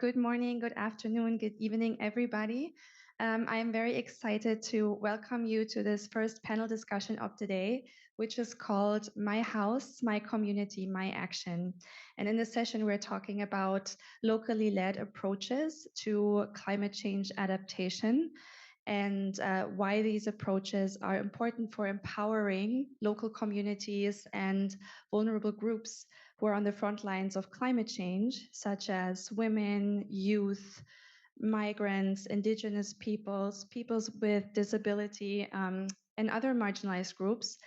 Good morning, good afternoon, good evening, everybody. I am very excited to welcome you to this first panel discussion of today, which is called My House, My Community, My Action. And in this session, we're talking about locally led approaches to climate change adaptation and why these approaches are important for empowering local communities and vulnerable groups who are on the front lines of climate change, such as women, youth, migrants, indigenous peoples, peoples with disability, and other marginalized groups.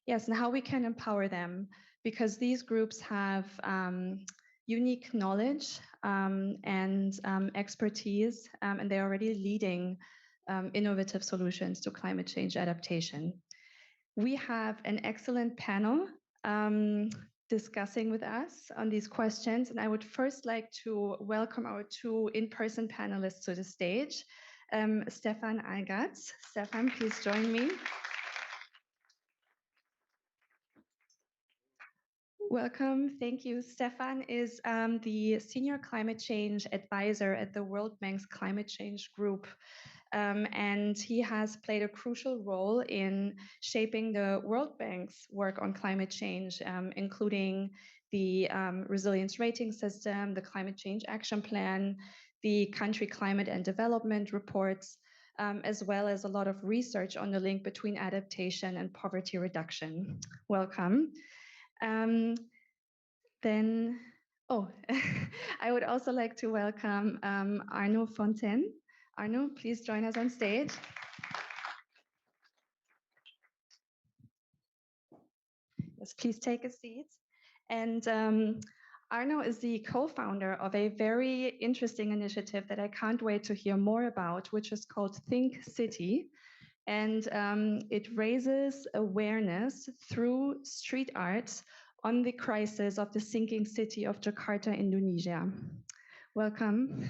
Yes, and how we can empower them, because these groups have unique knowledge and expertise, and they're already leading innovative solutions to climate change adaptation. We have an excellent panel discussing with us on these questions, and I would first like to welcome our two in-person panelists to the stage. Stéphane Hallegatte. Stéphane, please join me. Welcome, thank you. Stéphane is the Senior Climate Change Advisor at the World Bank's Climate Change Group. And he has played a crucial role in shaping the World Bank's work on climate change, including the resilience rating system, the climate change action plan, the country climate and development reports, as well as a lot of research on the link between adaptation and poverty reduction. Welcome. Then, I would also like to welcome Arno Fontaine. Arno, please join us on stage. Yes, please take a seat. And Arno is the co-founder of a very interesting initiative that I can't wait to hear more about, which is called ThinkCity. And it raises awareness through street art on the crisis of the sinking city of Jakarta, Indonesia. Welcome.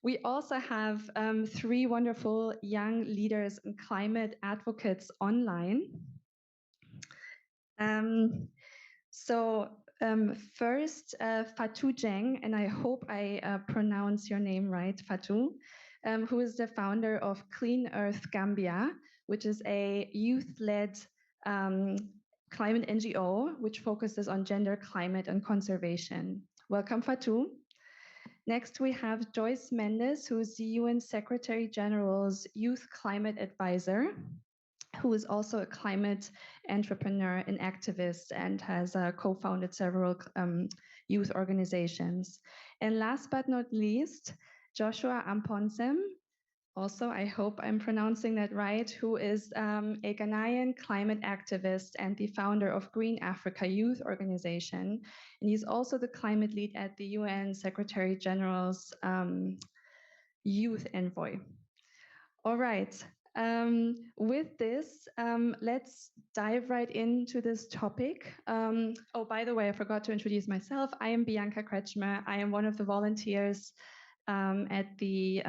We also have three wonderful young leaders and climate advocates online. First, Fatou Jeng, and I hope I pronounce your name right, Fatou, who is the founder of Clean Earth Gambia, which is a youth-led climate NGO, which focuses on gender, climate, and conservation. Welcome, Fatou. Next, we have Joyce Mendez, who is the UN Secretary General's Youth Climate Advisor, who is also a climate entrepreneur and activist and has co-founded several youth organizations. And last but not least, Joshua Amponsem, also, I hope I'm pronouncing that right, who is a Ghanaian climate activist and the founder of Green Africa Youth Organization. And he's also the climate lead at the UN Secretary General's Youth Envoy. All right, with this, let's dive right into this topic. Oh, by the way, I forgot to introduce myself. I am Bianka Kretschmer. I am one of the volunteers at the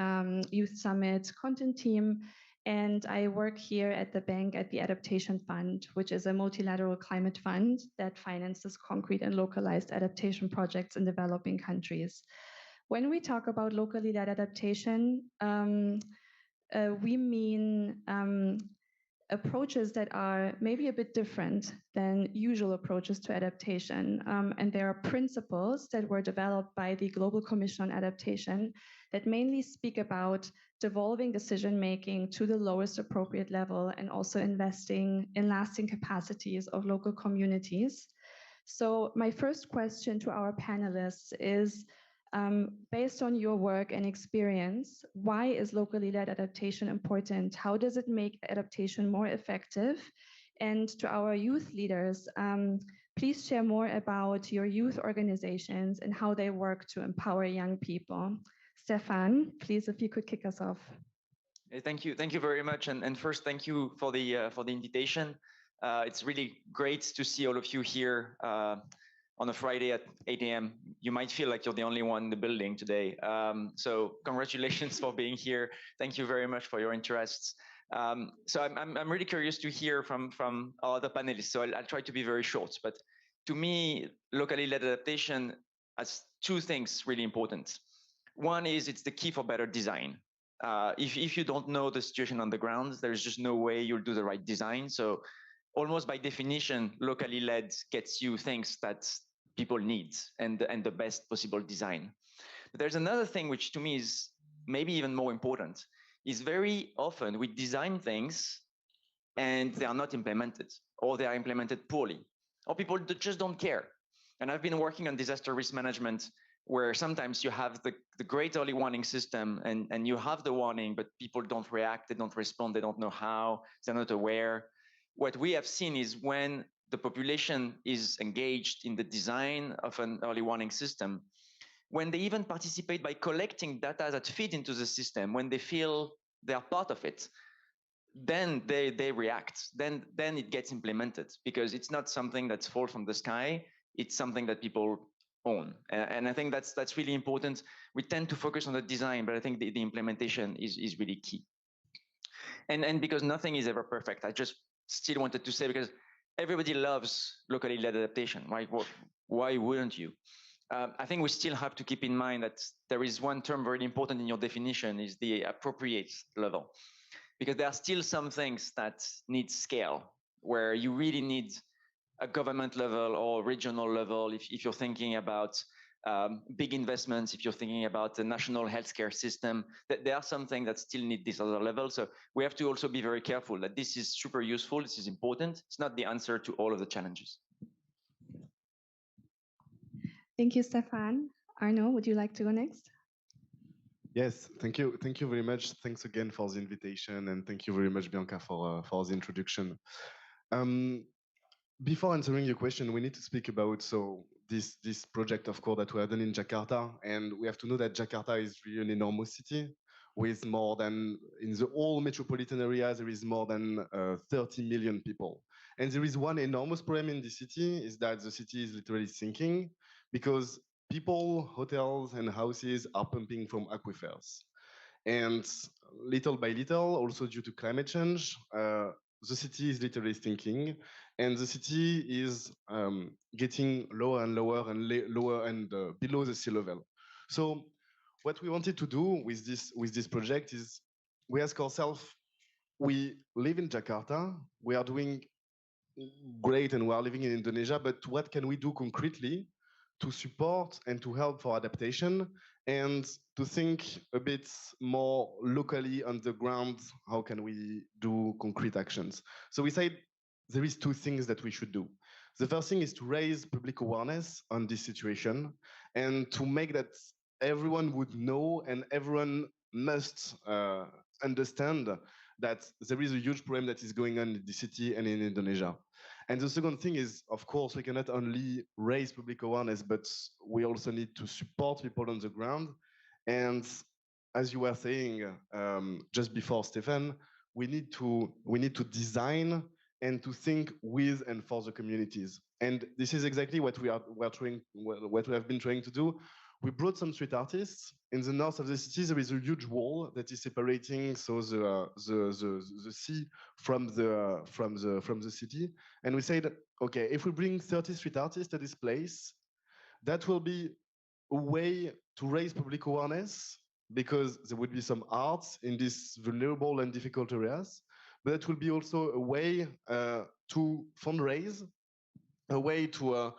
Youth Summit content team, and I work here at the bank at the Adaptation Fund, which is a multilateral climate fund that finances concrete and localized adaptation projects in developing countries. When we talk about locally led adaptation, we mean approaches that are maybe a bit different than usual approaches to adaptation. And there are principles that were developed by the Global Commission on Adaptation that mainly speak about devolving decision-making to the lowest appropriate level and also investing in lasting capacities of local communities. So my first question to our panelists is, based on your work and experience, why is locally led adaptation important? How does it make adaptation more effective? And to our youth leaders, please share more about your youth organizations and how they work to empower young people. Stéphane, please, if you could kick us off. Thank you very much. And first, thank you for the invitation. It's really great to see all of you here on a Friday at 8 a.m. You might feel like you're the only one in the building today. So congratulations for being here. Thank you very much for your interest. So I'm really curious to hear from our other panelists. So I'll try to be very short. But to me, locally led adaptation has two things really important. One is it's the key for better design. If you don't know the situation on the ground, there's just no way you'll do the right design. So almost by definition, locally led gets you things that people need and the best possible design. But there's another thing which to me is maybe even more important, is very often we design things and they are not implemented, or they are implemented poorly, or people just don't care. And I've been working on disaster risk management where sometimes you have the great early warning system and you have the warning, but people don't react, they don't respond, they don't know how, they're not aware. What we have seen is when the population is engaged in the design of an early warning system, when they even participate by collecting data that feed into the system, when they feel they are part of it, then they react, then it gets implemented, because it's not something that's fall from the sky, it's something that people own. And I think that's really important. We tend to focus on the design, but I think the implementation is really key. And because nothing is ever perfect, I just still wanted to say, because everybody loves locally led adaptation, right? Why wouldn't you? I think we still have to keep in mind that there is one term very important in your definition, is the appropriate level. Because there are still some things that need scale, where you really need a government level or regional level. If you're thinking about big investments, if you're thinking about the national healthcare system, there are some things that still need this other level. So we have to also be very careful that this is super useful, this is important. It's not the answer to all of the challenges. Thank you, Stéphane. Arno, would you like to go next? Yes, thank you. Thank you very much. Thanks again for the invitation, and thank you very much, Bianca, for the introduction. Before answering your question, we need to speak about this project, of course, that we have done in Jakarta, and we have to know that Jakarta is really an enormous city with more than, in the whole metropolitan area, there is more than 30 million people. And there is one enormous problem in the city, is that the city is literally sinking because people, hotels, and houses are pumping from aquifers. And little by little, also due to climate change, the city is literally sinking, and the city is getting lower and lower and lower and below the sea level. So what we wanted to do with this project is we ask ourselves, we live in Jakarta, we are doing great and we are living in Indonesia, but what can we do concretely to support and to help for adaptation, and to think a bit more locally on the ground, how can we do concrete actions? So we said there is two things that we should do. The first thing is to raise public awareness on this situation and to make that everyone would know and everyone must understand that there is a huge problem that is going on in the city and in Indonesia. And the second thing is, of course, we cannot only raise public awareness, but we also need to support people on the ground. And as you were saying just before, Stéphane, we need to design and to think with and for the communities. And this is exactly what we have been trying to do. We brought some street artists. In the north of the city, there is a huge wall that is separating the sea from the city. And we said, okay, if we bring 30 street artists to this place, that will be a way to raise public awareness, because there would be some arts in these vulnerable and difficult areas. But it will be also a way to fundraise, a way to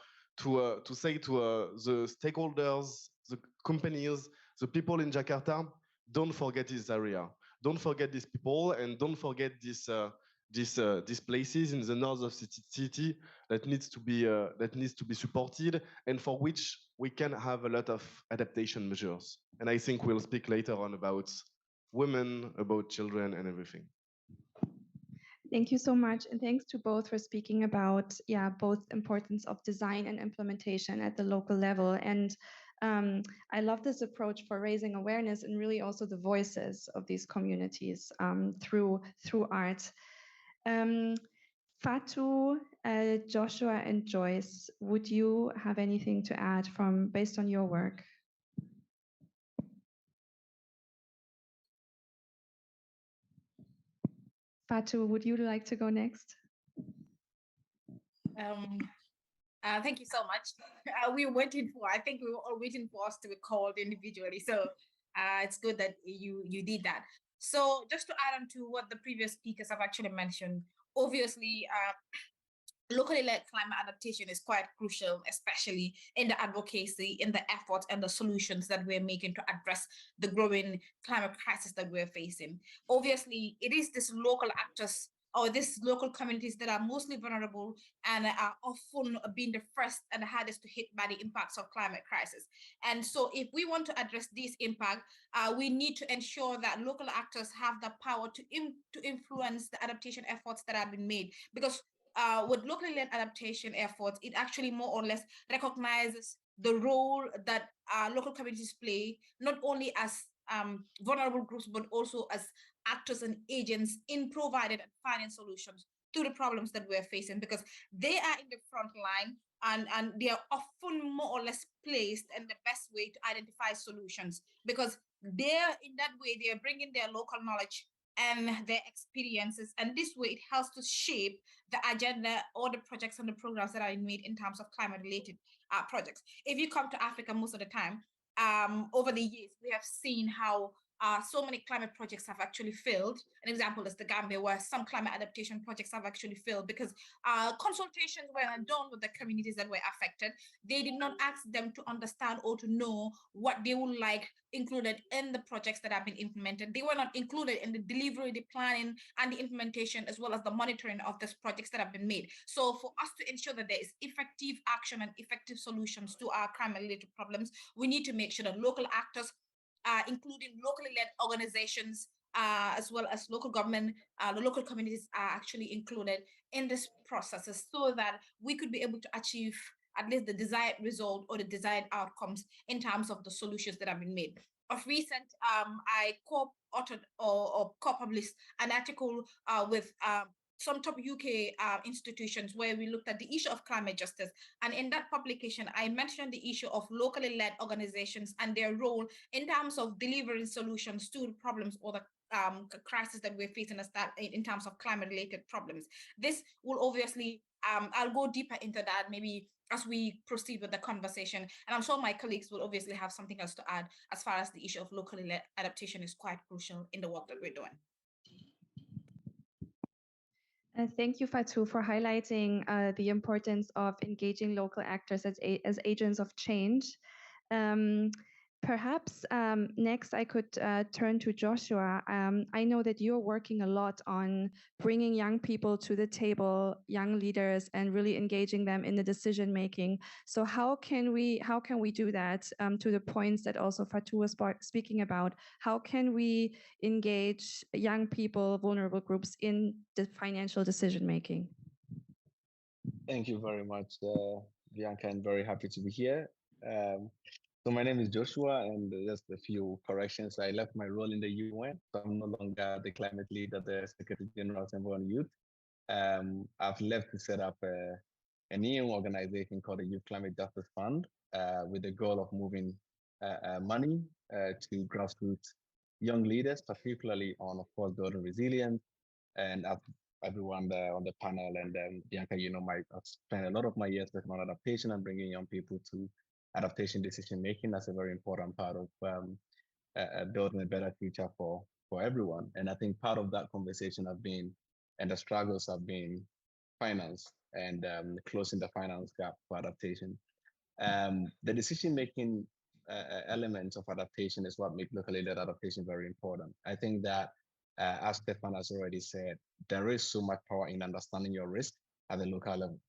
say to the stakeholders, the companies, the people in Jakarta, don't forget this area, don't forget these people, and don't forget these places in the north of the city that needs to be supported, and for which we can have a lot of adaptation measures. And I think we'll speak later on about women, about children, and everything. Thank you so much, and thanks to both for speaking about both importance of design and implementation at the local level. And I love this approach for raising awareness and really also the voices of these communities through art. Fatou, Joshua, and Joyce, would you have anything to add based on your work? Fatou, would you like to go next? Thank you so much. I think we were all waiting for us to be called individually. So it's good that you did that. So just to add on to what the previous speakers have actually mentioned, obviously, locally led climate adaptation is quite crucial, especially in the advocacy, in the efforts and the solutions that we're making to address the growing climate crisis that we're facing. Obviously, it is these local actors or these local communities that are mostly vulnerable and are often being the first and the hardest to hit by the impacts of climate crisis. And so if we want to address this impact, we need to ensure that local actors have the power to influence the adaptation efforts that have been made. Because with locally led adaptation efforts, it actually more or less recognizes the role that local communities play, not only as vulnerable groups, but also as actors and agents in providing and finding solutions to the problems that we're facing, because they are in the front line and they are often more or less placed in the best way to identify solutions, because they're in that way, they're bringing their local knowledge and their experiences. And this way it helps to shape the agenda or the projects and the programs that are made in terms of climate related projects. If you come to Africa most of the time, over the years, we have seen how so many climate projects have actually failed. An example is the Gambia, where some climate adaptation projects have actually failed because consultations were done with the communities that were affected. They did not ask them to understand or to know what they would like included in the projects that have been implemented. They were not included in the delivery, the planning, and the implementation, as well as the monitoring of these projects that have been made. So for us to ensure that there is effective action and effective solutions to our climate-related problems, we need to make sure that local actors, including locally led organizations, as well as local government, the local communities are actually included in this processes, so that we could be able to achieve at least the desired result or the desired outcomes in terms of the solutions that have been made. Of recent, I co-authored or co-published an article with some top UK institutions where we looked at the issue of climate justice. And in that publication, I mentioned the issue of locally led organizations and their role in terms of delivering solutions to the problems or the crisis that we're facing in terms of climate-related problems. This will obviously, I'll go deeper into that maybe as we proceed with the conversation. And I'm sure my colleagues will obviously have something else to add as far as the issue of locally led adaptation is quite crucial in the work that we're doing. Thank you, Fatou, for highlighting the importance of engaging local actors as agents of change. Perhaps next I could turn to Joshua. I know that you're working a lot on bringing young people to the table, young leaders, and really engaging them in the decision making. So how can we do that to the points that also Fatou was speaking about? How can we engage young people, vulnerable groups in the financial decision making? Thank you very much, Bianca, and very happy to be here. So my name is Joshua, and just a few corrections. I left my role in the UN, so I'm no longer the climate lead at the Secretary General Assembly on Youth. I've left to set up a new organization called the Youth Climate Justice Fund, with the goal of moving money to grassroots young leaders, particularly on, of course, building resilience. And everyone on the panel, and Bianca, I've spent a lot of my years working on adaptation and bringing young people to adaptation decision making. That's a very important part of building a better future for everyone. And I think part of that conversation have been, and the struggles have been, finance and closing the finance gap for adaptation. The decision making elements of adaptation is what make locally led adaptation very important. I think that, as Stéphane has already said, there is so much power in understanding your risk at the local level.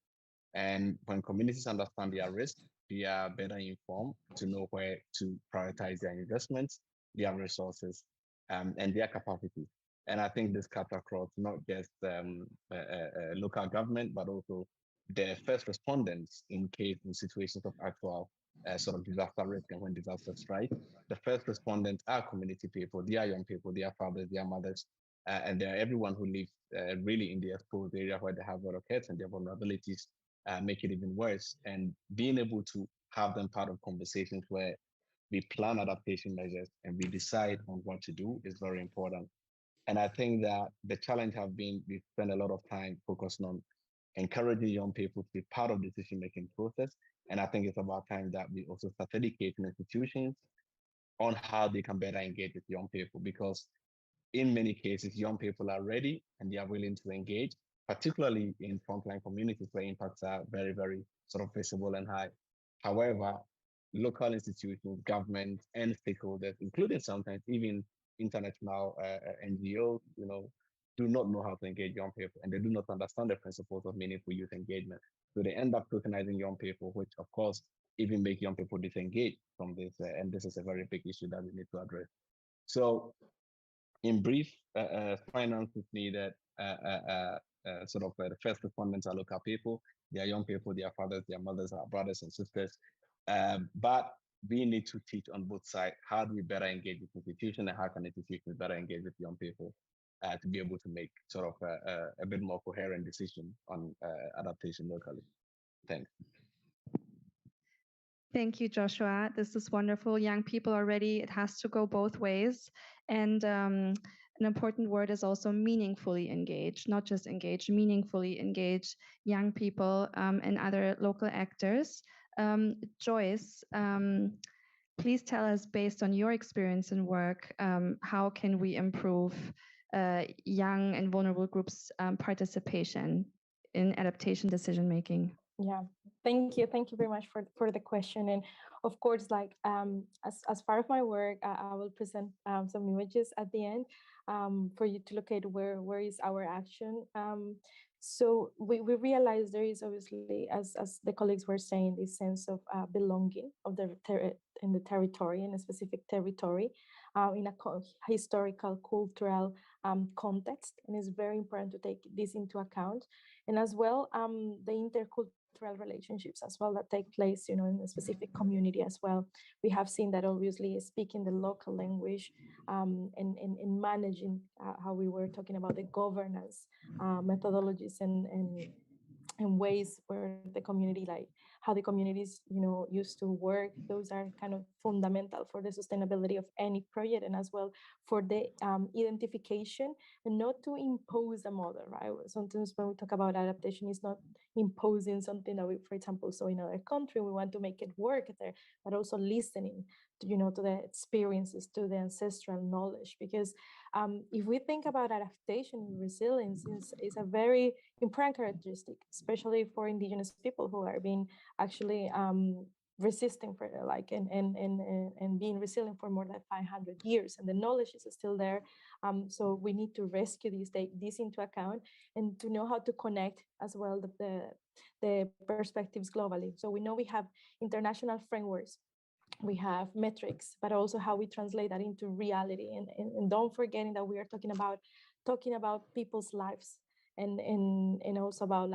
And when communities understand their risk, they are better informed to know where to prioritize their investments, their resources, and their capacity. And I think this cuts across not just local government, but also the first respondents in situations of actual sort of disaster risk. And when disaster strikes, the first respondents are community people, they are young people, they are fathers, they are mothers, and they are everyone who lives really in the exposed area where they have a lot of kids, and their vulnerabilities make it even worse. And being able to have them part of conversations where we plan adaptation measures and we decide on what to do is very important. And I think that the challenge have been, we spend a lot of time focusing on encouraging young people to be part of the decision-making process. And I think it's about time that we also start educating institutions on how they can better engage with young people, because in many cases, young people are ready and they are willing to engage, particularly in frontline communities where impacts are very, very sort of visible and high. However, local institutions, governments, and stakeholders, including sometimes even international NGOs, do not know how to engage young people, and they do not understand the principles of meaningful youth engagement. So they end up tokenizing young people, which of course even make young people disengage from this. And this is a very big issue that we need to address. So in brief, finance is needed. The first respondents are local people. They are young people, they are fathers, they are mothers, our brothers and sisters. But we need to teach on both sides. How do we better engage with institutions, and how can institutions better engage with young people to be able to make sort of a bit more coherent decision on adaptation locally? Thanks. Thank you, Joshua. This is wonderful. Young people are ready. It has to go both ways. And an important word is also meaningfully engage, not just engage, meaningfully engage young people and other local actors. Joyce, please tell us, based on your experience and work, how can we improve young and vulnerable groups' participation in adaptation decision-making? Yeah, thank you very much for the question. And of course, like as part of my work, I will present some images at the end for you to locate where is our action. So we realize there is obviously, as the colleagues were saying, this sense of belonging of in the territory, in a specific territory, in a historical, cultural context, and it's very important to take this into account. And as well, the intercultural relationships as well that take place, in a specific community as well. We have seen that obviously speaking the local language and managing how we were talking about the governance methodologies and ways where the community, like how the communities, used to work. Those are kind of fundamental for the sustainability of any project, and as well for the identification, and not to impose a model, right? Sometimes when we talk about adaptation, it's not imposing something that we, for example, saw in another country, we want to make it work there, but also listening to, to the experiences, to the ancestral knowledge. Because if we think about adaptation and resilience, is a very important characteristic, especially for indigenous people who are being actually resisting for and being resilient for more than 500 years, and the knowledge is still there. So we need to rescue these, take this into account, and to know how to connect as well the perspectives globally. So we know we have international frameworks, we have metrics, but also how we translate that into reality. And don't forgetting that we are talking about people's lives, and also about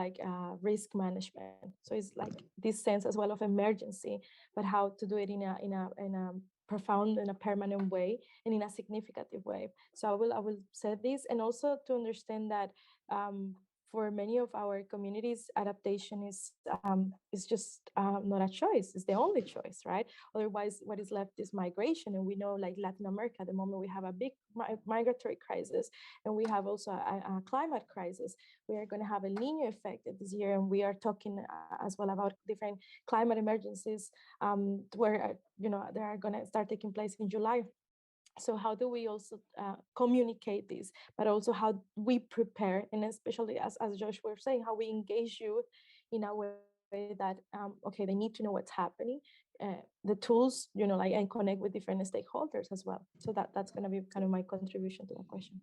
risk management. So it's like this sense as well of emergency, but how to do it in a profound and a permanent way, and in a significant way. So I will say this, and also to understand that for many of our communities, adaptation is just not a choice. It's the only choice, right? Otherwise, what is left is migration. And we know, like Latin America, at the moment, we have a big migratory crisis, and we have also a climate crisis. We are going to have a El Niño effect this year, and we are talking as well about different climate emergencies where they are going to start taking place in July. So how do we also communicate this, but also how we prepare, and especially as Josh was saying, how we engage youth in a way that okay, they need to know what's happening, the tools, and connect with different stakeholders as well. So that's going to be kind of my contribution to the question.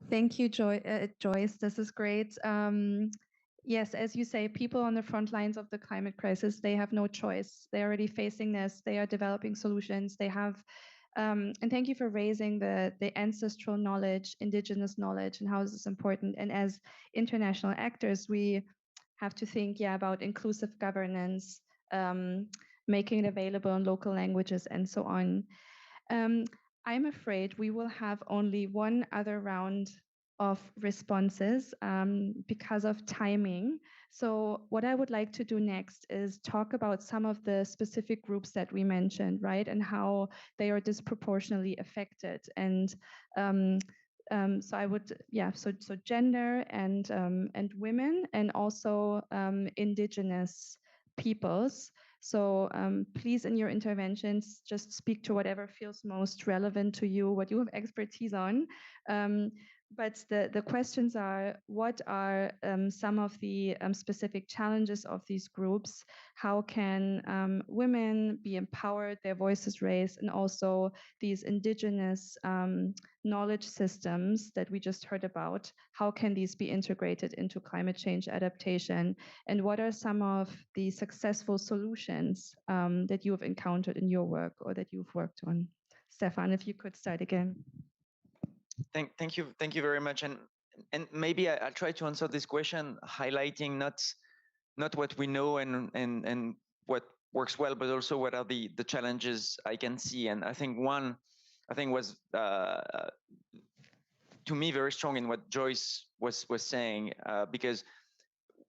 Thank you, Joyce. This is great. Yes, as you say, people on the front lines of the climate crisis, they have no choice. They're already facing this. They are developing solutions. They have, and thank you for raising the ancestral knowledge, indigenous knowledge, and how this is important. And as international actors, we have to think, about inclusive governance, making it available in local languages, and so on. I'm afraid we will have only one other round of responses because of timing. So what I would like to do next is talk about some of the specific groups that we mentioned, right? And how they are disproportionately affected. And So I would, yeah, so gender and women, and also indigenous peoples. So please, in your interventions, just speak to whatever feels most relevant to you, what you have expertise on. But the questions are, what are some of the specific challenges of these groups? How can women be empowered, their voices raised, and also these indigenous knowledge systems that we just heard about, how can these be integrated into climate change adaptation? And what are some of the successful solutions that you have encountered in your work or that you've worked on? Stéphane, if you could start again. Thank you very much. And maybe I'll try to answer this question, highlighting not what we know and what works well, but also what are the challenges I can see. And I think one, was to me very strong in what Joyce was saying, because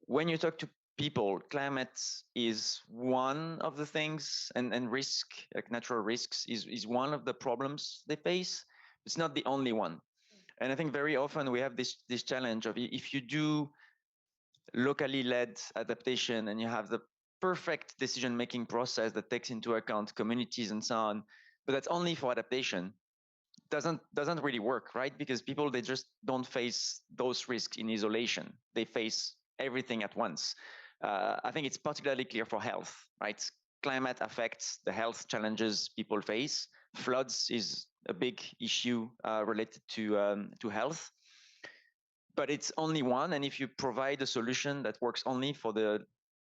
when you talk to people, climate is one of the things, and risk, like natural risks, is one of the problems they face. It's not the only one. And I think very often we have this challenge of, if you do locally led adaptation and you have the perfect decision-making process that takes into account communities and so on, but that's only for adaptation, doesn't really work, right? Because people, they just don't face those risks in isolation. They face everything at once. I think it's particularly clear for health, right? Climate affects the health challenges people face. Floods is a big issue related to health, but it's only one. And if you provide a solution that works only for the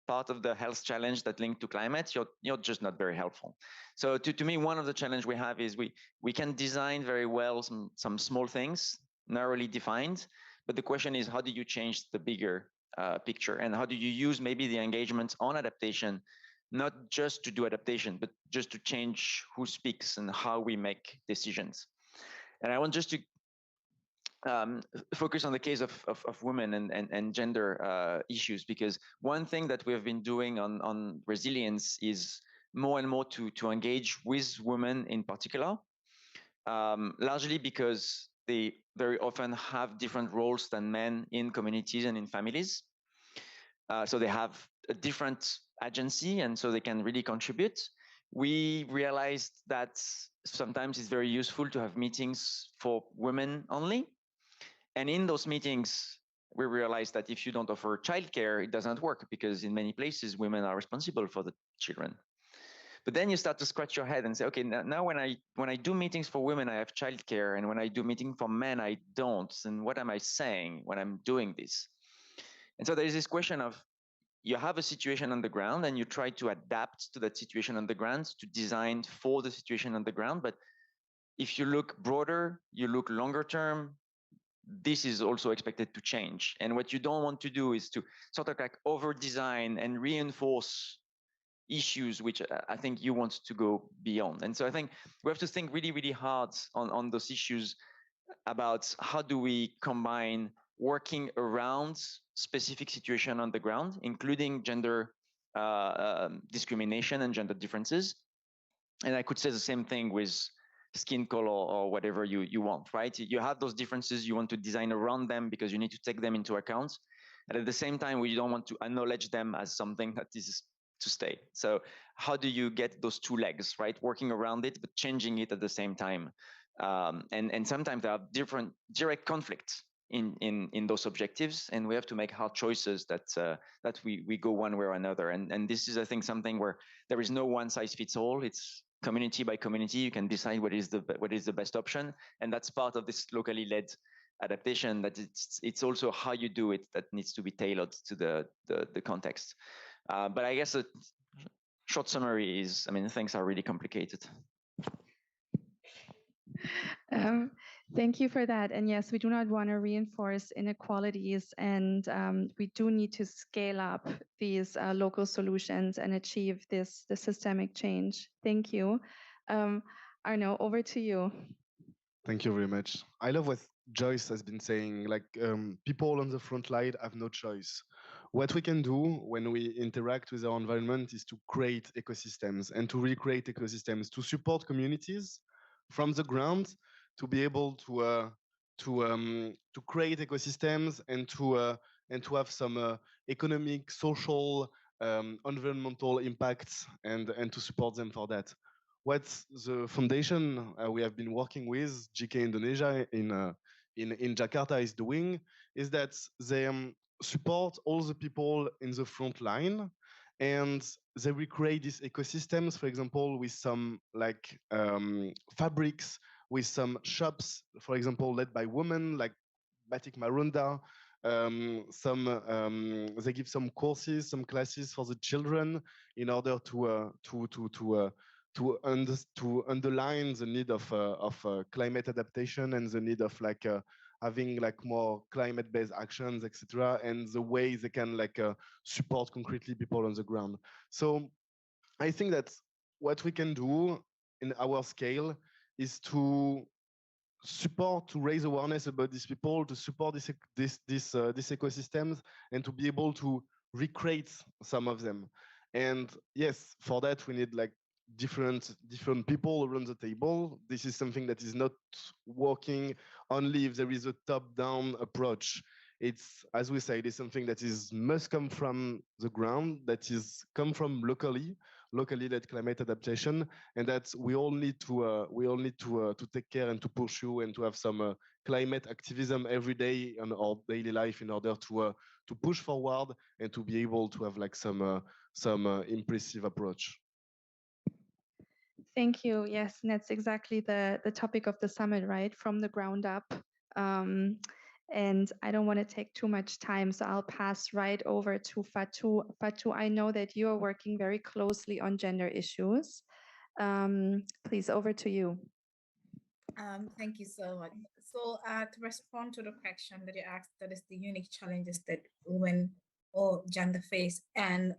part of the health challenge that linked to climate, you're just not very helpful. So to me, one of the challenge we have is we can design very well some small things, narrowly defined, but the question is, how do you change the bigger picture, and how do you use maybe the engagement on adaptation, not just to do adaptation, but just to change who speaks and how we make decisions. And I want just to focus on the case of women and gender issues, because one thing that we have been doing on resilience is more and more to engage with women in particular, largely because they very often have different roles than men in communities and in families. So they have a different agency, and so they can really contribute. We realized that sometimes it's very useful to have meetings for women only. And in those meetings, we realized that if you don't offer childcare, it doesn't work, because in many places, women are responsible for the children. But then you start to scratch your head and say, okay, now when I do meetings for women, I have childcare, and when I do meeting for men, I don't. And what am I saying when I'm doing this? And so there is this question of, you have a situation on the ground and you try to adapt to that situation on the ground, to design for the situation on the ground. But if you look broader, you look longer term, this is also expected to change. And what you don't want to do is to sort of like over design and reinforce issues which I think you want to go beyond. And so I think we have to think really, really hard on those issues about how do we combine working around specific situation on the ground, including gender discrimination and gender differences. And I could say the same thing with skin color or whatever you want, right? You have those differences, you want to design around them because you need to take them into account. And at the same time, we don't want to acknowledge them as something that is to stay. So how do you get those two legs, right? Working around it, but changing it at the same time. And sometimes there are different direct conflicts in those objectives, and we have to make hard choices that we go one way or another. And this is, I think, something where there is no one size fits all. It's community by community. You can decide what is the best option, and that's part of this locally led adaptation. That it's also how you do it that needs to be tailored to the context. But I guess a short summary is, I mean, things are really complicated. Thank you for that. And yes, we do not want to reinforce inequalities, and we do need to scale up these local solutions and achieve the systemic change. Thank you. Arno, over to you. Thank you very much. I love what Joyce has been saying, like people on the front line have no choice. What we can do when we interact with our environment is to create ecosystems, and to recreate ecosystems, to support communities from the ground, to be able to to create ecosystems and to have some economic, social, environmental impacts and to support them for that. What the foundation we have been working with GK Indonesia in Jakarta is doing is that they support all the people in the front line, and they will create these ecosystems, for example, with some like fabrics, with some shops, for example, led by women, like Batik Marunda. They give some courses, some classes for the children in order to underline the need of climate adaptation and the need of like having like more climate-based actions, etc., and the way they can like support concretely people on the ground. So I think that what we can do in our scale is to support, to raise awareness about these people, to support these ecosystems, and to be able to recreate some of them. And yes, for that we need like different people around the table. This is something that is not working only if there is a top-down approach. It's, as we say, it's something that is must come from the ground, that is come from locally led climate adaptation, and that we all need to take care and to pursue and to have some climate activism every day in our daily life in order to push forward and to be able to have like some impressive approach. Thank you. Yes, and that's exactly the topic of the summit, right? From the ground up. And I don't want to take too much time, so I'll pass right over to Fatou. Fatou, I know that you are working very closely on gender issues. Please, over to you. Thank you so much. So to respond to the question that you asked, that is the unique challenges that women or gender face, and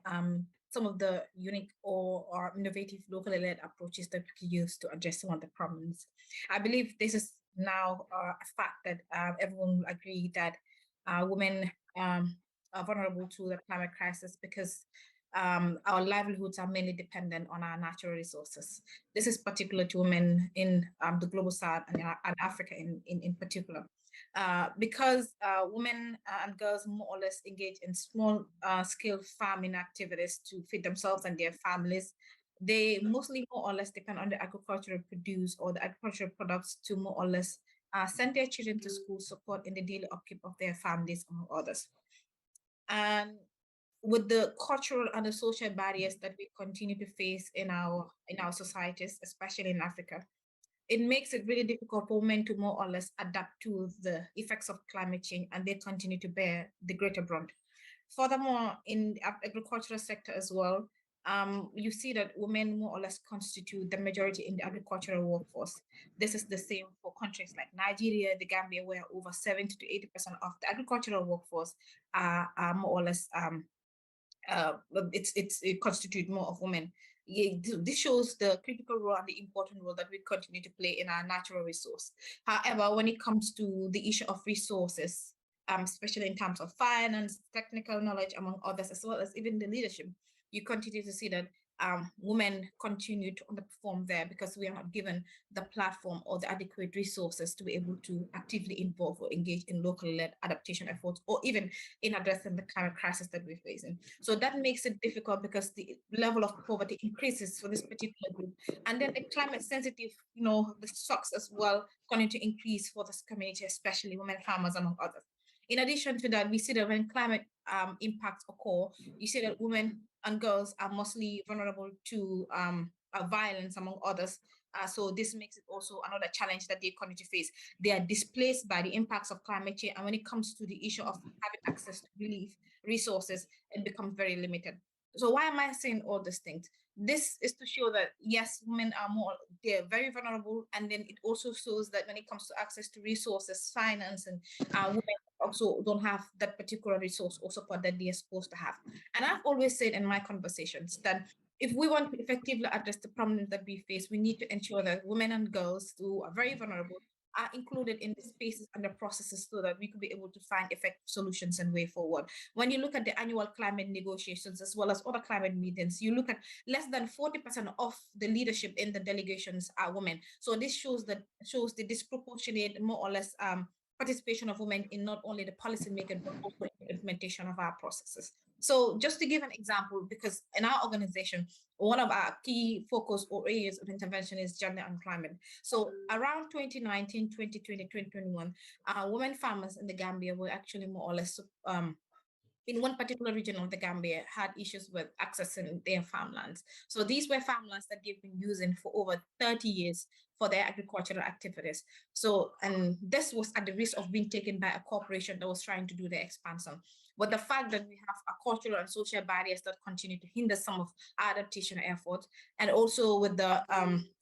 some of the unique or innovative locally led approaches that we can use to address some of the problems. I believe this is now a fact that everyone will agree that women are vulnerable to the climate crisis because our livelihoods are mainly dependent on our natural resources. This is particular to women in the global south and Africa in particular. Because women and girls more or less engage in small scale farming activities to feed themselves and their families, they mostly more or less depend on the agricultural produce or the agricultural products to more or less send their children to school, support in the daily upkeep of their families, among others. And with the cultural and the social barriers that we continue to face in our societies, especially in Africa, it makes it really difficult for women to more or less adapt to the effects of climate change, and they continue to bear the greater brunt. Furthermore, in the agricultural sector as well, you see that women more or less constitute the majority in the agricultural workforce. This is the same for countries like Nigeria, the Gambia, where over 70 to 80% of the agricultural workforce are more or less it constitute more of women. This shows the critical role and the important role that we continue to play in our natural resource. However, when it comes to the issue of resources, especially in terms of finance, technical knowledge, among others, as well as even the leadership, you continue to see that women continue to underperform there because we are not given the platform or the adequate resources to be able to actively involve or engage in locally led adaptation efforts, or even in addressing the climate crisis that we're facing. So that makes it difficult because the level of poverty increases for this particular group. And then the climate sensitive, the shocks as well continue to increase for this community, especially women farmers, among others. In addition to that, we see that when climate impacts occur, you see that women and girls are mostly vulnerable to violence, among others. So this makes it also another challenge that they continue to face. They are displaced by the impacts of climate change. And when it comes to the issue of having access to relief resources, it becomes very limited. So why am I saying all these things? This is to show that, yes, women are they're very vulnerable. And then it also shows that when it comes to access to resources, finance, and women also don't have that particular resource or support that they are supposed to have. And I've always said in my conversations that if we want to effectively address the problems that we face, we need to ensure that women and girls who are very vulnerable are included in the spaces and the processes so that we could be able to find effective solutions and way forward. When you look at the annual climate negotiations as well as other climate meetings, you look at less than 40% of the leadership in the delegations are women. So this shows the disproportionate, more or less participation of women in not only the policy making, but also in the implementation of our processes. So just to give an example, because in our organization, one of our key focus or areas of intervention is gender and climate. So around 2019, 2020, 2021, women farmers in the Gambia were actually more or less in one particular region of the Gambia had issues with accessing their farmlands. So these were farmlands that they've been using for over 30 years for their agricultural activities. So, and this was at the risk of being taken by a corporation that was trying to do the expansion. But the fact that we have a cultural and social barriers that continue to hinder some of our adaptation efforts, and also with the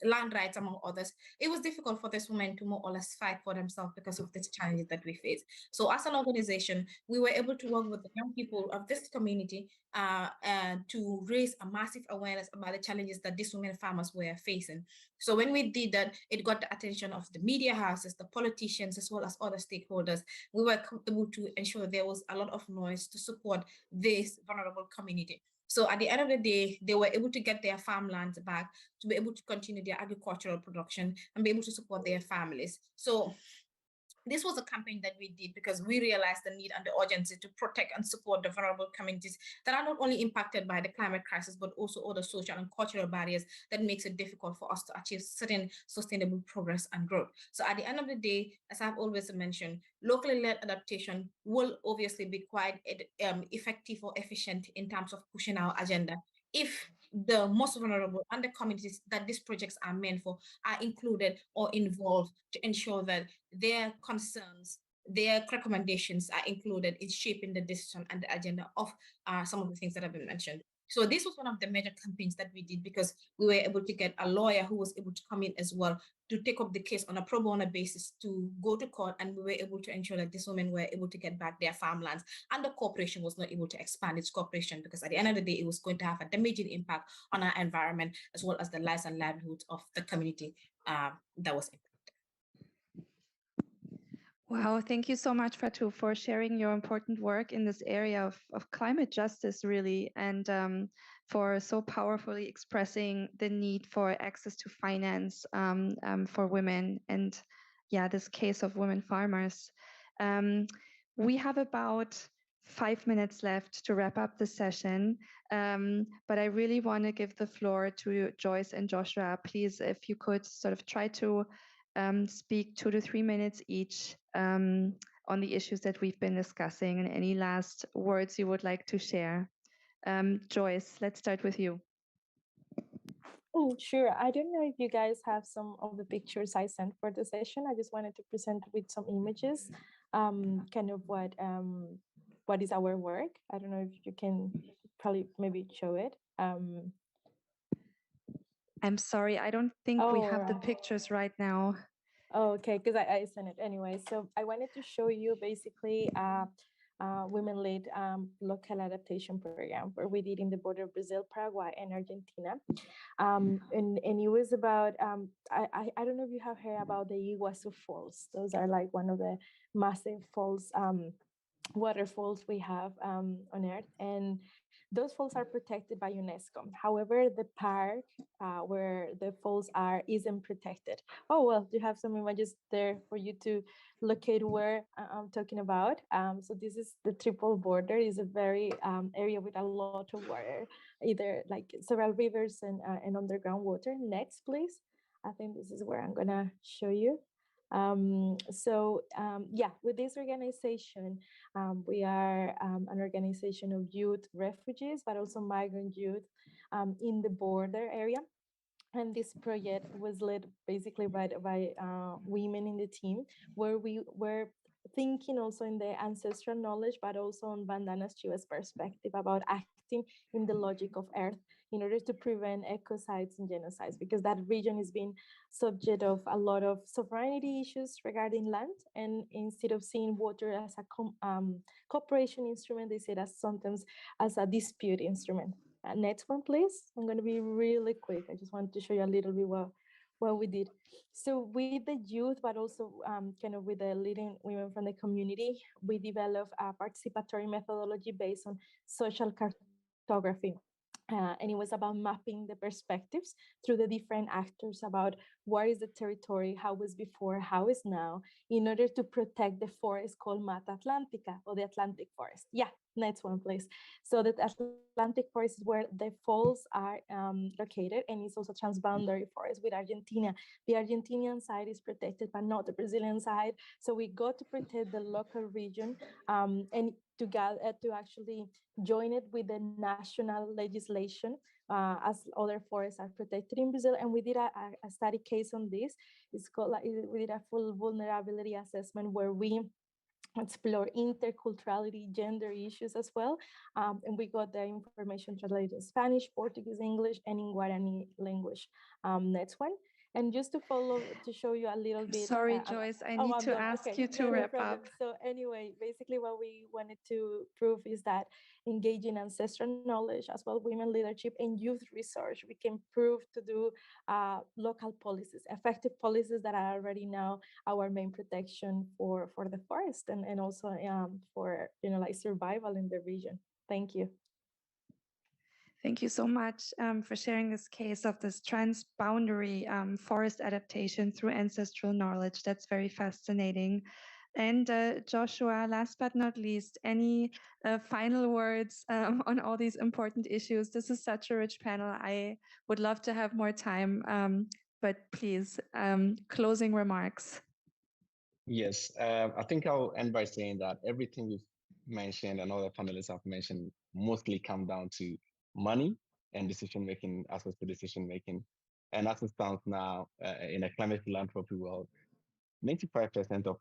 land rights, among others, it was difficult for these women to more or less fight for themselves because of these challenges that we face. So as an organization, we were able to work with the young people of this community to raise a massive awareness about the challenges that these women farmers were facing. So when we did that, it got the attention of the media houses, the politicians, as well as other stakeholders. We were able to ensure there was a lot of noise to support this vulnerable community. So at the end of the day, they were able to get their farmlands back to be able to continue their agricultural production and be able to support their families. So this was a campaign that we did because we realized the need and the urgency to protect and support the vulnerable communities that are not only impacted by the climate crisis, but also other social and cultural barriers that makes it difficult for us to achieve certain sustainable progress and growth. So at the end of the day, as I've always mentioned, locally led adaptation will obviously be quite effective or efficient in terms of pushing our agenda if the most vulnerable and the communities that these projects are meant for are included or involved to ensure that their concerns, their recommendations are included in shaping the decision and the agenda of some of the things that have been mentioned. So this was one of the major campaigns that we did because we were able to get a lawyer who was able to come in as well to take up the case on a pro bono basis to go to court, and we were able to ensure that these women were able to get back their farmlands, and the corporation was not able to expand its cooperation because at the end of the day, it was going to have a damaging impact on our environment as well as the lives and livelihoods of the community that was impacted. Wow, thank you so much, Fatou, for sharing your important work in this area of climate justice, really, and for so powerfully expressing the need for access to finance for women, and yeah, this case of women farmers. We have about 5 minutes left to wrap up the session, but I really want to give the floor to Joyce and Joshua. Please, if you could sort of try to speak 2 to 3 minutes each on the issues that we've been discussing, and any last words you would like to share. Joyce, let's start with you. Oh, sure. I don't know if you guys have some of the pictures I sent for the session. I just wanted to present with some images, kind of what is our work. I don't know if you can probably maybe show it. I'm sorry, I don't think we have the pictures right now. Oh, okay, because I sent it anyway. So I wanted to show you basically women-led local adaptation program where we did in the border of Brazil, Paraguay, and Argentina. And it was about, I don't know if you have heard about the Iguazu Falls. Those are like one of the massive falls, waterfalls we have on Earth. And those falls are protected by UNESCO. However, the park where the falls are isn't protected. Oh, well, you have some images there for you to locate where I'm talking about. So this is the triple border. Is a very area with a lot of water, either like several rivers and underground water. Next, please. I think this is where I'm gonna show you. Yeah, with this organization, we are an organization of youth refugees, but also migrant youth in the border area. And this project was led basically by women in the team, where we were thinking also in the ancestral knowledge, but also on Bandana's Chiva's perspective about acting in the logic of Earth in order to prevent ecocides and genocides, because that region is being subject of a lot of sovereignty issues regarding land. And instead of seeing water as a cooperation instrument, they see it as sometimes as a dispute instrument. Next one, please. I'm going to be really quick. I just wanted to show you a little bit what we did. So with the youth, but also kind of with the leading women from the community, we developed a participatory methodology based on social cartography. And it was about mapping the perspectives through the different actors about what is the territory, how was before, how is now, in order to protect the forest called Mata Atlantica, or the Atlantic forest. Yeah, next one, please. So the Atlantic forest is where the falls are located, and it's also transboundary forest with Argentina. The Argentinian side is protected, but not the Brazilian side. So we got to protect the local region, and to actually join it with the national legislation, as other forests are protected in Brazil. And we did a study case on this. It's called, we did a full vulnerability assessment where we explore interculturality, gender issues as well. And we got the information translated in Spanish, Portuguese, English, and in Guarani language. Next one. And just to show you a little bit. Sorry, Joyce, I need to ask you to wrap up. So anyway, basically what we wanted to prove is that engaging ancestral knowledge, as well women leadership and youth research, we can prove to do local policies, effective policies that are already now our main protection for the forest, and also for like survival in the region. Thank you. Thank you so much for sharing this case of this transboundary forest adaptation through ancestral knowledge. That's very fascinating. And Joshua, last but not least, any final words on all these important issues? This is such a rich panel. I would love to have more time, but please, closing remarks. Yes, I think I'll end by saying that everything we've mentioned and all the panelists have mentioned mostly come down to money and decision-making, access to decision-making. And as it stands now, in a climate philanthropy world, 95% of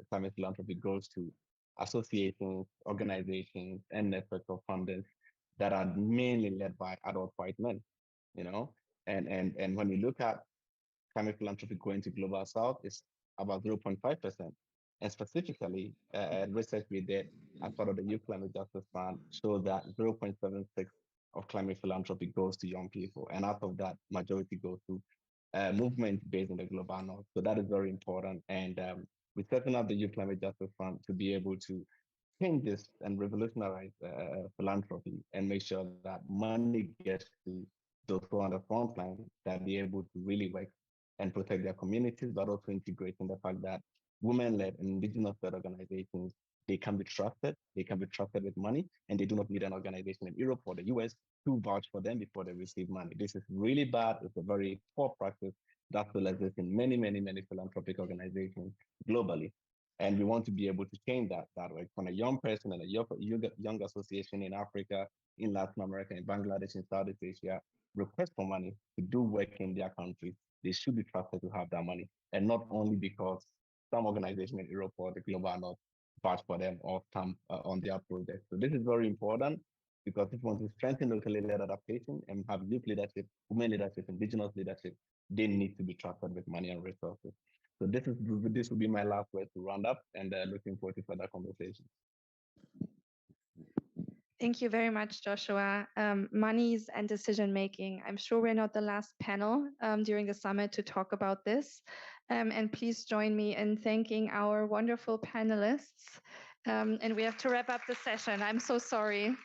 climate philanthropy goes to associations, organizations, and networks of funders that are mainly led by adult white men, And when you look at climate philanthropy going to Global South, it's about 0.5%. And specifically, research we did as part of the Youth Climate Justice Fund showed that 0.76 of climate philanthropy goes to young people. And out of that, majority goes to movement based in the Global North. So that is very important. And we're setting up the Youth Climate Justice Fund to be able to change this and revolutionize philanthropy and make sure that money gets to those who are on the front line, that be able to really work and protect their communities, but also integrating the fact that women-led and indigenous-led organizations, they can be trusted with money, and they do not need an organization in Europe or the US to vouch for them before they receive money. This is really bad. It's a very poor practice that still exists in many, many, many philanthropic organizations globally. And we want to be able to change that way. When a young person and a young association in Africa, in Latin America, in Bangladesh, in Southeast Asia, request for money to do work in their countries, they should be trusted to have that money. And not only because some organization in Europe or the Global North vouch for them or come on their project. So this is very important because if we want to strengthen locally led adaptation and have youth leadership, women leadership, indigenous leadership, they need to be trusted with money and resources. So this will be my last word to round up, and looking forward to further conversation. Thank you very much, Joshua. Monies and decision-making. I'm sure we're not the last panel during the summit to talk about this. And please join me in thanking our wonderful panelists. And we have to wrap up the session. I'm so sorry.